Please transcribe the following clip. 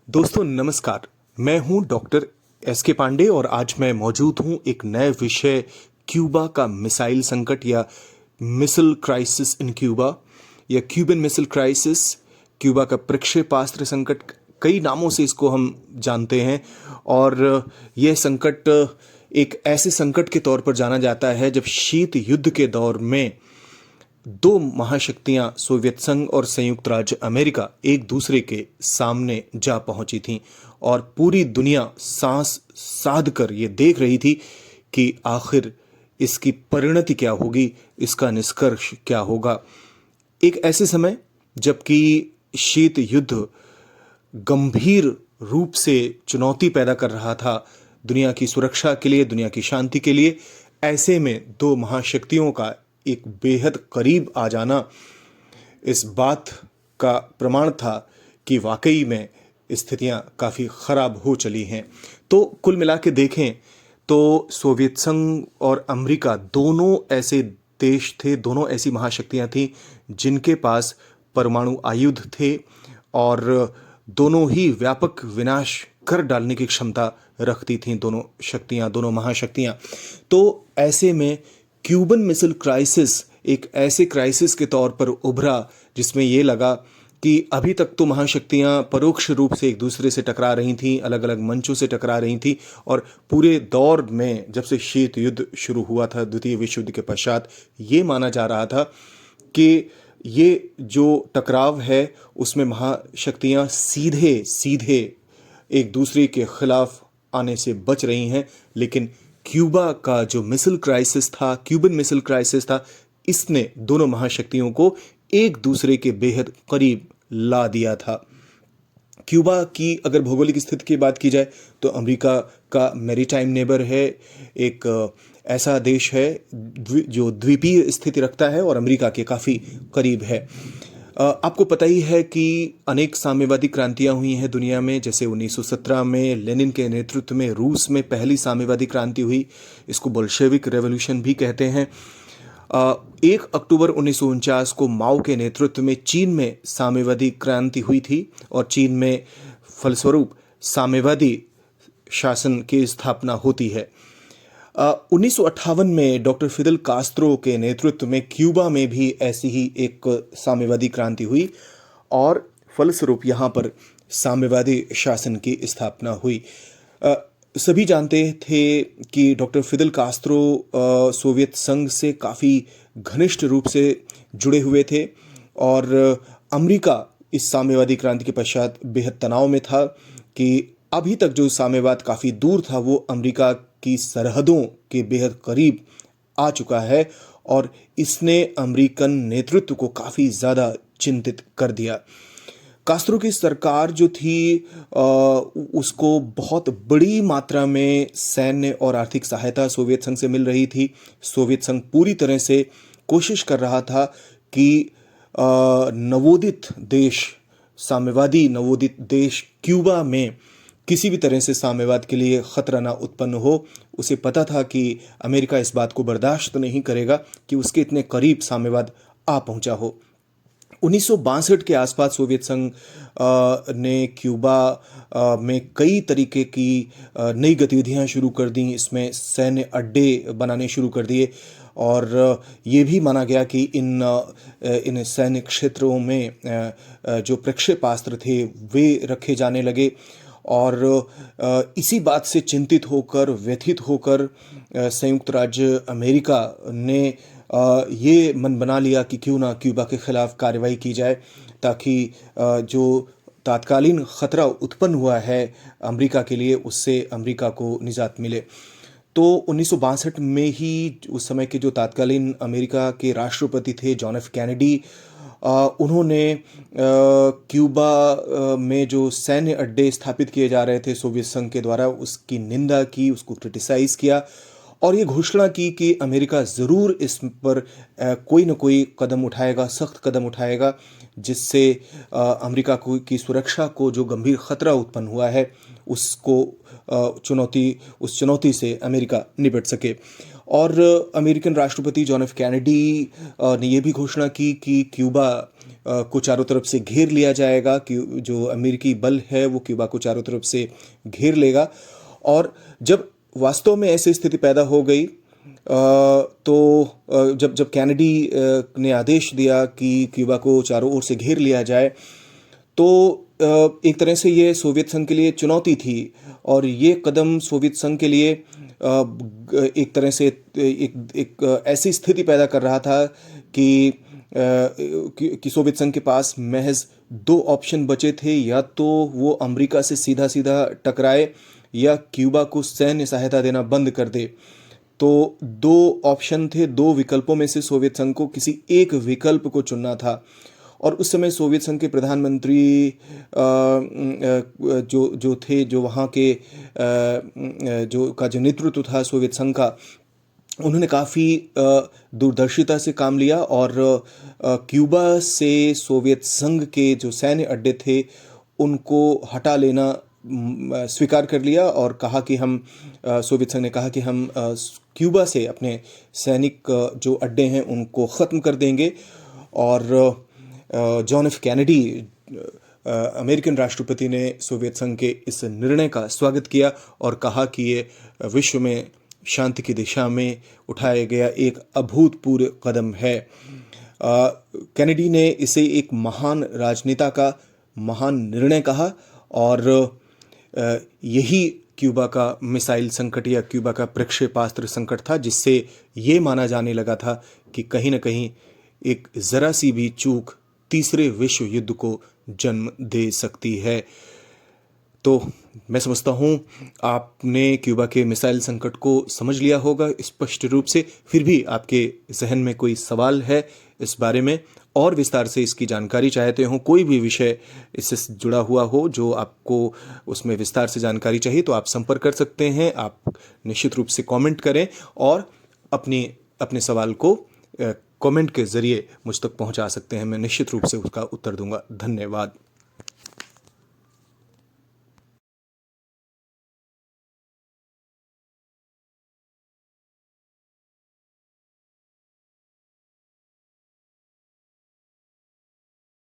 दोस्तों नमस्कार। मैं हूं डॉक्टर एस के पांडे और आज मैं मौजूद हूं एक नए विषय क्यूबा का मिसाइल संकट या मिसाइल क्राइसिस इन क्यूबा या क्यूबन मिसाइल क्राइसिस, क्यूबा का प्रक्षेपास्त्र संकट, कई नामों से इसको हम जानते हैं। और यह संकट एक ऐसे संकट के तौर पर जाना जाता है जब शीत युद्ध के दौर में दो महाशक्तियां सोवियत संघ और संयुक्त राज्य अमेरिका एक दूसरे के सामने जा पहुंची थीं और पूरी दुनिया सांस साध कर ये देख रही थी कि आखिर इसकी परिणति क्या होगी, इसका निष्कर्ष क्या होगा। एक ऐसे समय जबकि शीत युद्ध गंभीर रूप से चुनौती पैदा कर रहा था दुनिया की सुरक्षा के लिए, दुनिया की शांति के लिए, ऐसे में दो महाशक्तियों का एक बेहद करीब आ जाना इस बात का प्रमाण था कि वाकई में स्थितियां काफ़ी खराब हो चली हैं। तो कुल मिला के देखें तो सोवियत संघ और अमेरिका दोनों ऐसे देश थे, दोनों ऐसी महाशक्तियां थीं जिनके पास परमाणु आयुध थे और दोनों ही व्यापक विनाश कर डालने की क्षमता रखती थीं, दोनों शक्तियां, दोनों महाशक्तियां। तो ऐसे में क्यूबन मिसाइल क्राइसिस एक ऐसे क्राइसिस के तौर पर उभरा जिसमें यह लगा कि अभी तक तो महाशक्तियां परोक्ष रूप से एक दूसरे से टकरा रही थीं, अलग अलग मंचों से टकरा रही थीं और पूरे दौर में जब से शीत युद्ध शुरू हुआ था द्वितीय विश्व युद्ध के पश्चात, ये माना जा रहा था कि ये जो टकराव है उसमें महाशक्तियां सीधे सीधे एक दूसरे के खिलाफ आने से बच रही हैं। लेकिन क्यूबा का जो मिसाइल क्राइसिस था, क्यूबन मिसाइल क्राइसिस था, इसने दोनों महाशक्तियों को एक दूसरे के बेहद करीब ला दिया था। क्यूबा की अगर भौगोलिक स्थिति की बात की जाए तो अमेरिका का मैरीटाइम नेबर है, एक ऐसा देश है जो द्वीपीय स्थिति रखता है और अमेरिका के काफ़ी करीब है। आपको पता ही है कि अनेक साम्यवादी क्रांतियां हुई हैं दुनिया में, जैसे 1917 में लेनिन के नेतृत्व में रूस में पहली साम्यवादी क्रांति हुई, इसको बोल्शेविक रेवोल्यूशन भी कहते हैं। 1 अक्टूबर 1949 को माओ के नेतृत्व में चीन में साम्यवादी क्रांति हुई थी और चीन में फलस्वरूप साम्यवादी शासन की स्थापना होती है। 1958 में डॉक्टर फिदेल कास्त्रो के नेतृत्व में क्यूबा में भी ऐसी ही एक साम्यवादी क्रांति हुई और फलस्वरूप यहाँ पर साम्यवादी शासन की स्थापना हुई। सभी जानते थे कि डॉक्टर फिदेल कास्त्रो सोवियत संघ से काफ़ी घनिष्ठ रूप से जुड़े हुए थे और अमेरिका इस साम्यवादी क्रांति के पश्चात बेहद तनाव में था कि अभी तक जो साम्यवाद काफ़ी दूर था वो अमेरिका की सरहदों के बेहद करीब आ चुका है और इसने अमेरिकन नेतृत्व को काफ़ी ज़्यादा चिंतित कर दिया। कास्त्रो की सरकार जो थी उसको बहुत बड़ी मात्रा में सैन्य और आर्थिक सहायता सोवियत संघ से मिल रही थी। सोवियत संघ पूरी तरह से कोशिश कर रहा था कि नवोदित देश, साम्यवादी नवोदित देश क्यूबा में किसी भी तरह से साम्यवाद के लिए खतरा ना उत्पन्न हो। उसे पता था कि अमेरिका इस बात को बर्दाश्त नहीं करेगा कि उसके इतने करीब साम्यवाद आ पहुंचा हो। 1962 के आसपास सोवियत संघ ने क्यूबा में कई तरीके की नई गतिविधियां शुरू कर दी, इसमें सैन्य अड्डे बनाने शुरू कर दिए और ये भी माना गया कि इन सैन्य क्षेत्रों में जो प्रक्षेपास्त्र थे वे रखे जाने लगे और इसी बात से चिंतित होकर, व्यथित होकर संयुक्त राज्य अमेरिका ने ये मन बना लिया कि क्यों ना क्यूबा के खिलाफ कार्रवाई की जाए ताकि जो तात्कालीन खतरा उत्पन्न हुआ है अमेरिका के लिए, उससे अमेरिका को निजात मिले। तो 1962 में ही उस समय के जो तात्कालीन अमेरिका के राष्ट्रपति थे जॉन एफ कैनेडी, उन्होंने क्यूबा में जो सैन्य अड्डे स्थापित किए जा रहे थे सोवियत संघ के द्वारा, उसकी निंदा की, उसको क्रिटिसाइज किया और ये घोषणा की कि अमेरिका ज़रूर इस पर कोई न कोई कदम उठाएगा, सख्त कदम उठाएगा, जिससे अमेरिका की सुरक्षा को जो गंभीर खतरा उत्पन्न हुआ है उसको उस चुनौती से अमेरिका निपट सके। और अमेरिकन राष्ट्रपति जॉन एफ कैनेडी ने यह भी घोषणा की कि क्यूबा को चारों तरफ से घेर लिया जाएगा, कि जो अमेरिकी बल है वो क्यूबा को चारों तरफ से घेर लेगा। और जब वास्तव में ऐसी स्थिति पैदा हो गई, तो जब कैनेडी ने आदेश दिया कि क्यूबा को चारों ओर से घेर लिया जाए, तो एक तरह से ये सोवियत संघ के लिए चुनौती थी। और ये कदम सोवियत संघ के लिए एक तरह से एक ऐसी स्थिति पैदा कर रहा था कि सोवियत संघ के पास महज दो ऑप्शन बचे थे, या तो वो अमेरिका से सीधा सीधा टकराए या क्यूबा को सैन्य सहायता देना बंद कर दे। तो दो ऑप्शन थे, दो विकल्पों में से सोवियत संघ को किसी एक विकल्प को चुनना था। और उस समय सोवियत संघ के प्रधानमंत्री जो थे, जो वहाँ के जो नेतृत्व था सोवियत संघ का, उन्होंने काफ़ी दूरदर्शिता से काम लिया और क्यूबा से सोवियत संघ के जो सैन्य अड्डे थे उनको हटा लेना स्वीकार कर लिया, और कहा कि सोवियत संघ ने कहा कि हम क्यूबा से अपने सैनिक जो अड्डे हैं उनको ख़त्म कर देंगे। और जॉन एफ कैनेडी अमेरिकन राष्ट्रपति ने सोवियत संघ के इस निर्णय का स्वागत किया और कहा कि ये विश्व में शांति की दिशा में उठाया गया एक अभूतपूर्व कदम है। कैनेडी ने इसे एक महान राजनेता का महान निर्णय कहा, और यही क्यूबा का मिसाइल संकट या क्यूबा का प्रक्षेपास्त्र संकट था, जिससे ये माना जाने लगा था कि कहीं ना कहीं एक ज़रा सी भी चूक तीसरे विश्व युद्ध को जन्म दे सकती है। तो मैं समझता हूँ आपने क्यूबा के मिसाइल संकट को समझ लिया होगा स्पष्ट रूप से। फिर भी आपके जहन में कोई सवाल है इस बारे में, और विस्तार से इसकी जानकारी चाहते हो, कोई भी विषय इससे जुड़ा हुआ हो जो आपको उसमें विस्तार से जानकारी चाहिए, तो आप संपर्क कर सकते हैं। आप निश्चित रूप से कमेंट करें और अपने सवाल को कमेंट के ज़रिए मुझ तक पहुंचा सकते हैं। मैं निश्चित रूप से उसका उत्तर दूंगा। धन्यवाद।